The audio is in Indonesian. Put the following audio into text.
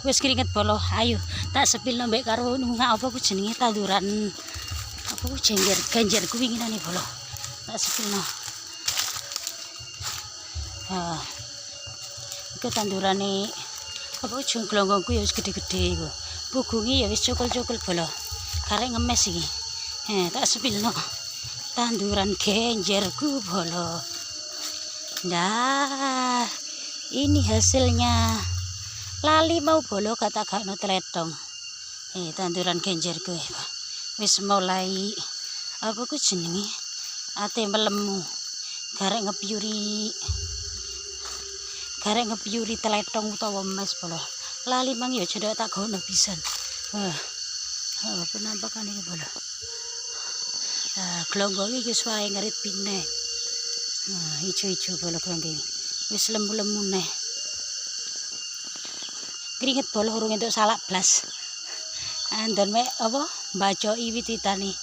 Wis keringet bolo, ayo tak sepilno mbek karo nungak apa ku jenenge tanduran apa ku ganjer ku winginane bolo. Tak sepilno. Iku tandurane apa jongglonggongku ya wis gede-gede iku. Pugunge ya wis cokol-cokol bolo. Karek ngemes iki. Tak sepilno. Tanduran genjerku bolo. Nah, ini hasilnya. Lali mau bolo kata gak no teletong. Tanduran genjerku wis mulai apa ku jenenge ate melemu. Garek ngepiuri teletong utawa mes bolo. Lali mang ya cedok tak gono pisan. Penampakan iki bolo. Glonggong iki wis wae ngerit pineh. Ijo-ijo bolo glonggong. Wis lemu-lemu neh. Keringet bolo urung entuk salak blas. Andon mek apa bacoki wit-witane.